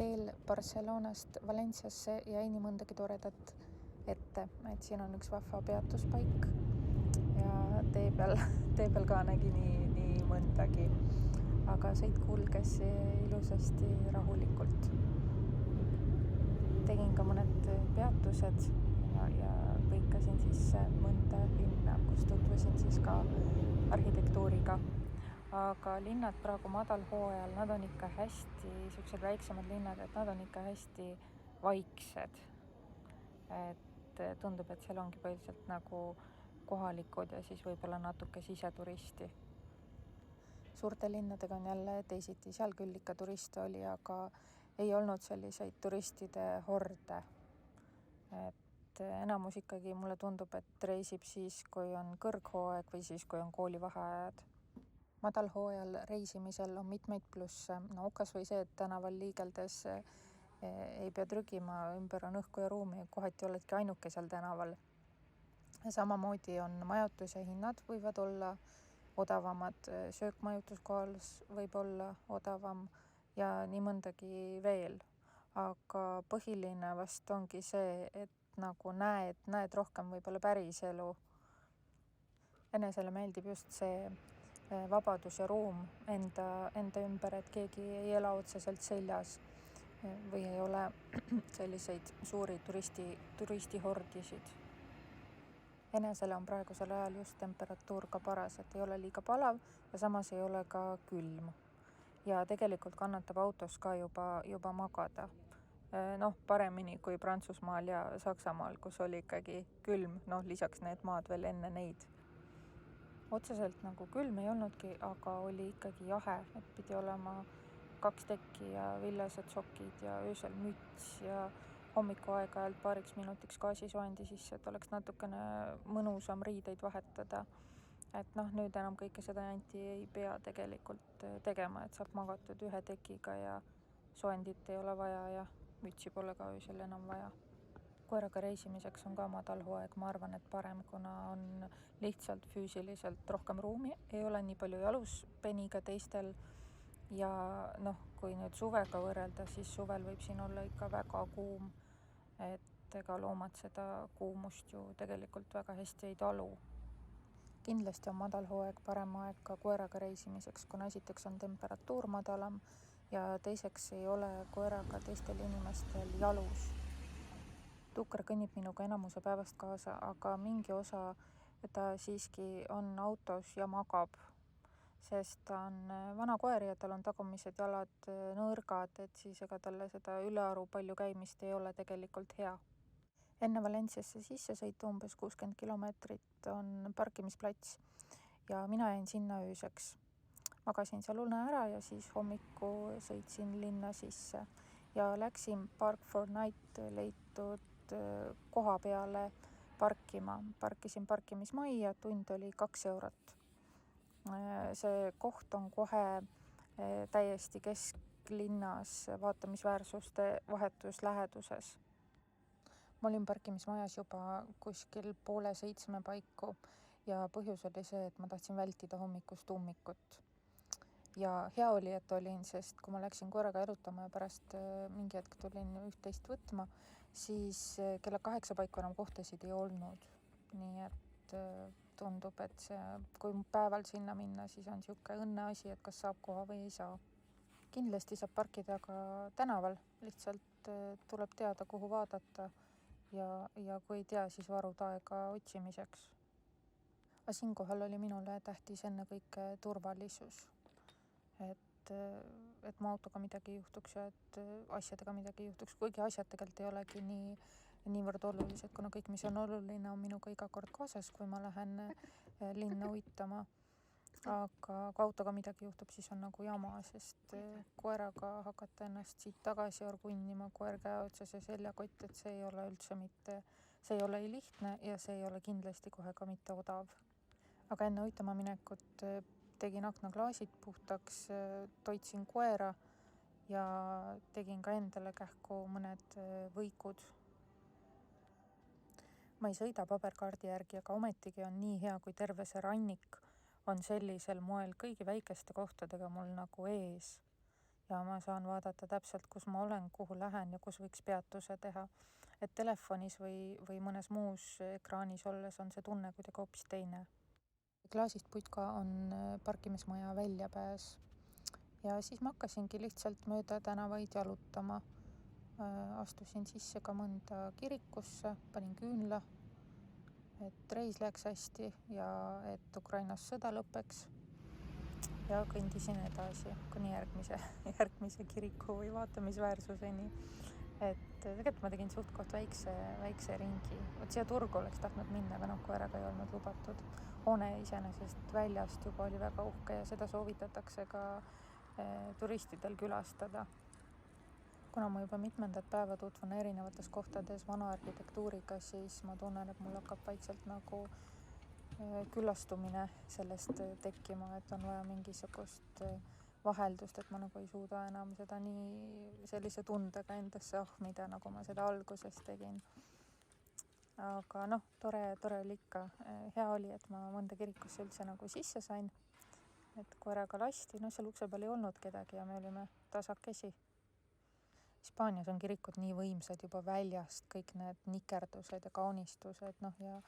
teel Barcelonast Valenciasse jäi nii mõndagi toredat ette, et siin on üks vahva peatuspaik ja tee peal ka nägi nii mõndagi, aga sõit kulges ilusasti rahulikult. Tegin ka mõned peatused ja põikasin sisse mõnda linna, kus tutvusin siis ka arhitektuuriga. Aga linnad praegu madalhooajal, nad on ikka hästi, sellised väiksemad linnad, et nad on ikka hästi vaiksed. Et tundub, et seal ongi põhiliselt nagu kohalikud ja siis võib-olla natuke siseturisti. Suurte linnadega on jälle teisiti, seal küll ikka turiste oli, aga ei olnud selliseid turistide horde. Et enamus ikkagi mulle tundub, et reisib siis, kui on kõrghooaeg või siis, kui on koolivaheajad. Madalhooajal reisimisel on mitmeid plusse. No kas või see, et tänaval liigeldes ei pea trügima, ümber on õhku ja ruumi, kohati oledki ainuke seal tänaval. Samamoodi on majutuse hinnad võivad olla odavamad, söök majutuskohas võib olla odavam ja nii mõndagi veel. Aga põhiline vast ongi see, et nagu näed rohkem võib-olla päris elu. Enesele meeldib just see vabadus ja ruum enda ümber, et keegi ei ela otseselt seljas või ei ole selliseid suuri turistihordisid. Enesele on praegusel ajal just temperatuur ka paras, et ei ole liiga palav ja samas ei ole ka külm. Ja tegelikult kannatab autos ka juba magada. Paremini kui Prantsusmaal ja Saksamaal, kus oli ikkagi külm, lisaks need maad veel enne neid. Otseselt nagu külm ei olnudki, aga oli ikkagi jahe, et pidi olema 2 tekki ja villased sokid ja öösel müts ja hommiku aeg-ajalt paariks minutiks gaasisoojendi sisse, et oleks natukene mõnusam riideid vahetada. Et nüüd enam kõike seda janti ei pea tegelikult tegema, et saab magatud 1 tekiga ja soojendit ei ole vaja ja mütsi pole ka öösel enam vaja. Koeraga reisimiseks on ka madalhooaeg, ma arvan, et parem, kuna on lihtsalt füüsiliselt rohkem ruumi, ei ole nii palju jaluspeniga teistel ja kui nüüd suvega võrrelda, siis suvel võib siin olla ikka väga kuum, et ega loomad seda kuumust ju tegelikult väga hästi ei talu. Kindlasti on madalhooaeg parem aeg ka koeraga reisimiseks, kuna esiteks on temperatuur madalam ja teiseks ei ole koeraga teistel inimestel jalus. Tukker kõnnib minuga enamuse päevast kaasa, aga mingi osa ta siiski on autos ja magab, sest ta on vana koer ja tal on tagumised jalad nõrgad, et siis ega talle seda ülearu palju käimist ei ole tegelikult hea. Enne Valenciasse sisse sõitu umbes 60 kilomeetrit on parkimisplats ja mina jäin sinna ööseks. Magasin seal une ära ja siis hommiku sõitsin linna sisse ja läksin Park 4 Night leitud koha peale parkima. Parkisin parkimismajja, tund oli 2 eurot. See koht on kohe täiesti kesklinnas vaatamisväärsuste vahetus läheduses. Ma olin parkimismajas juba kuskil 6:30 paiku ja põhjus oli see, et ma tahtsin vältida hommikust ummikut. Ja hea oli, et olin, sest kui ma läksin koeraga jalutama ja pärast mingi hetk tulin 11 võtma, siis kella 8 paiku enam kohtasid ei olnud. Nii et tundub, et kui päeval sinna minna, siis on siuke õnneasi, et kas saab koha või ei saa. Kindlasti saab parkida ka tänaval, lihtsalt tuleb teada, kuhu vaadata ja kui ei tea, siis varud aega otsimiseks. Aga siinkohal oli minule tähtis ennekõike turvalisus. Et mu autoga midagi juhtuks ja et asjadega midagi juhtuks, kuigi asjad tegelikult ei olegi niivõrd olulised, kuna kõik, mis on oluline, on minuga iga kord kaasas, kui ma lähen linna uitama. Aga kui autoga midagi juhtub, siis on nagu jama, sest koeraga hakata ennast siit tagasi orgunnima, koer käe otsas ja seljakott, et see ei ole üldse see ei ole ei lihtne ja see ei ole kindlasti kohe ka mitte odav. Aga enne uitama minekut tegin aknaklaasid puhtaks, toitsin koera ja tegin ka endale kähku mõned võikud. Ma ei sõida paberkaardi järgi, aga ometigi on nii hea, kui terve see rannik on sellisel moel kõigi väikeste kohtadega mul nagu ees. ja ma saan vaadata täpselt, kus ma olen, kuhu lähen ja kus võiks peatuse teha. Et telefonis või mõnes muus ekraanis olles on see tunne kuidagi hoopis teine. Klaasist putka on parkimismaja väljapääs ja siis ma hakkasingi lihtsalt mööda tänavaid jalutama. Astusin sisse ka mõnda kirikusse, panin küünla, et reis läks hästi ja et Ukrainas sõda lõpeks. Ja kõndisin edasi kuni järgmise kiriku või vaatamisväärsuseni. Et tegelikult ma tegin suht-koht väikse ringi. Siia turgu oleks tahtnud minna, aga koeraga ei olnud lubatud. Hoone iseenesest väljast juba oli väga uhke ja seda soovitatakse ka turistidel külastada. Kuna ma juba mitmendat päeva tutvun erinevates kohtades vana arhitektuuriga, siis ma tunnen, et mul hakkab vaikselt nagu küllastumine sellest tekkima, et on vaja mingisugust vaheldust, et ma nagu ei suuda enam seda nii sellise tundega endasse ahmida, nagu ma seda alguses tegin. Aga tore oli ikka. Hea oli, et ma mõnda kirikusse üldse nagu sisse sain, et koeraga lasti, seal ukse peal ei olnud kedagi ja me olime tasakesi. Hispaanias on kirikud nii võimsad juba väljast, kõik need nikerdused ja kaunistused, ja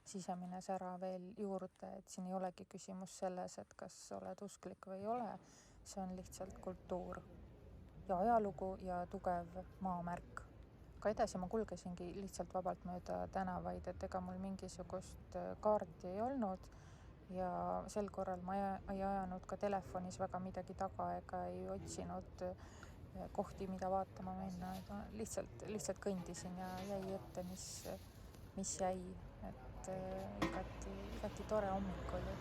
sisemine sära veel juurde, et siin ei olegi küsimus selles, et kas oled usklik või ei ole, see on lihtsalt kultuur ja ajalugu ja tugev maamärk. Ka edasi ma kulgesingi lihtsalt vabalt mööda tänavaid, et ega mul mingisugust kaarti ei olnud ja sel korral ma ei ajanud ka telefonis väga midagi taga ega ei otsinud kohti, mida vaatama minna, et ma lihtsalt kõndisin ja jäi ette, mis jäi, et igati tore hommik oli,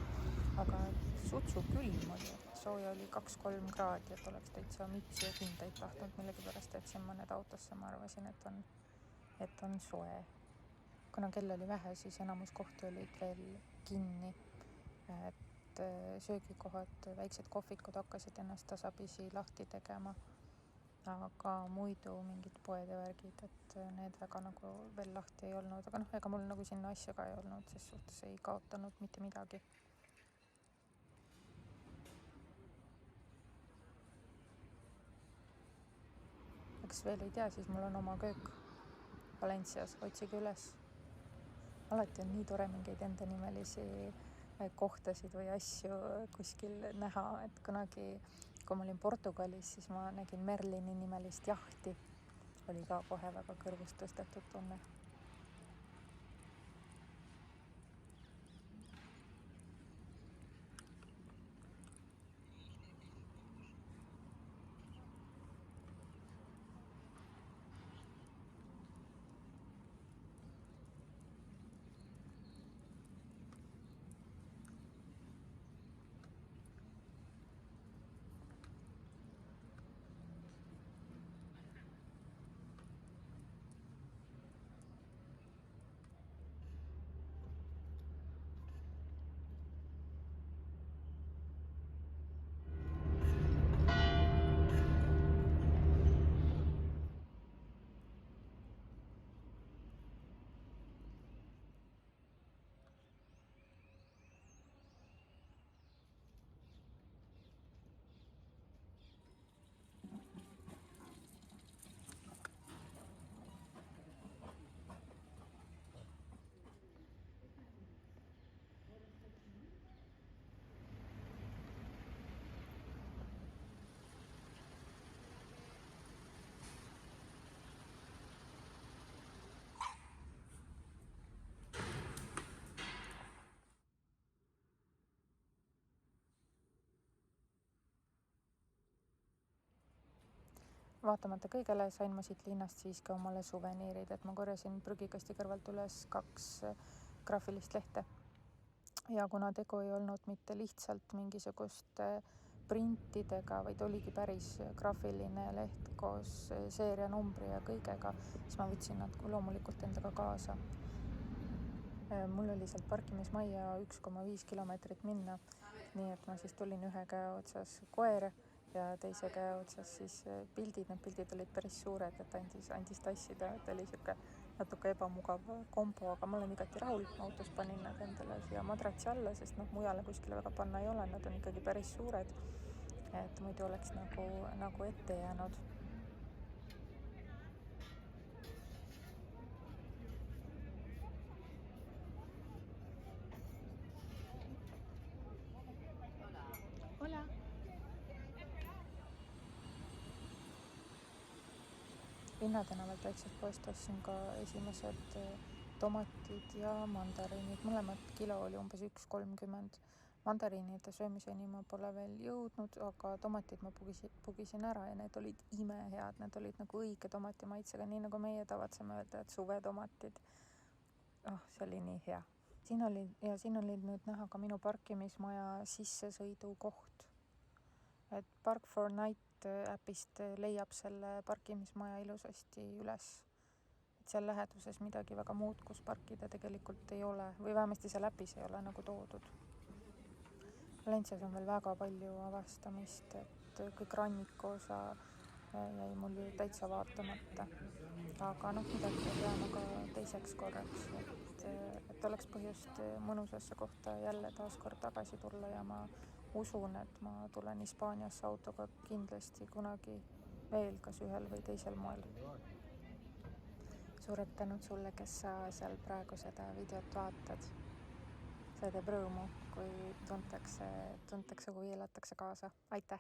aga sutsu külm oli, sooja oli 2-3 kraadi, et oleks täitsa mütsi ja kindaid tahtnud, millegipärast jätsin ma need autosse, ma arvasin, et on soe. Kuna kell oli vähe, siis enamus kohti olid veel kinni, et söögikohad, väiksed kohvikud hakkasid ennast tasapisi lahti tegema, aga muidu mingid poed ja värgid, et need väga nagu veel lahti ei olnud, aga ega mul nagu sinna asja ka ei olnud, ses suhtes ei kaotanud mitte midagi. Kes veel ei tea, siis mul on oma köök Valencias, otsige üles. Alati on nii tore mingeid endanimelisi kohtasid või asju kuskil näha, et kunagi, kui ma olin Portugalis, siis ma nägin Merlini nimelist jahti. Oli ka kohe väga kõrvust tõstetud tunne. Vaatamata kõigele sain ma siit linnast siiski omale suveniirid, et ma korjasin prügikasti kõrvalt üles 2 graafilist lehte. Ja kuna tegu ei olnud mitte lihtsalt mingisuguste printidega, vaid oligi päris graafiline leht koos seerianumbri ja kõigega, siis ma võtsin nad loomulikult endaga kaasa. Mul oli sealt parkimismajja 1,5 kilomeetrit minna, nii et ma siis tulin ühe käe otsas koer ja teise käe otsas siis pildid. Need pildid olid päris suured, et andis tassida, et oli siuke natuke ebamugav kombo, aga ma olen igati rahul. Autos panin nad endale siia madratsi alla, sest mujale kuskile väga panna ei ole, nad on ikkagi päris suured. et muidu oleks nagu ette jäänud. Hola. Linnatänavalt väiksest poest ostsin ka esimesed tomatid ja mandariinid, mõlemad kilo oli umbes 1,30. Mandariinide söömiseni ma pole veel jõudnud, aga tomatid ma pugisin ära ja need olid imehead, need olid nagu õige tomati maitsega, nii nagu meie tavatseme öelda, et suvetomatid. See oli nii hea. Siin oli nüüd näha ka minu parkimismaja sissesõidukoht. Et Park4Night äpist leiab selle parkimismaja ilusasti üles. Et seal läheduses midagi väga muud, kus parkida tegelikult ei ole või vähemasti seal äpis ei ole nagu toodud. Valencias on veel väga palju avastamist, et kõik rannikuosa jäi mul ju täitsa vaatamata. Aga midagi peab jääma ka teiseks korraks, et oleks põhjust mõnusasse kohta jälle taaskord tagasi tulla ja ma usun, et ma tulen Hispaaniasse autoga kindlasti kunagi veel kas ühel või teisel moel. Suured tänud sulle, kes sa seal praegu seda videot vaatad. See teeb rõõmu, kui tuntakse huvi, elatakse kaasa. Aitäh!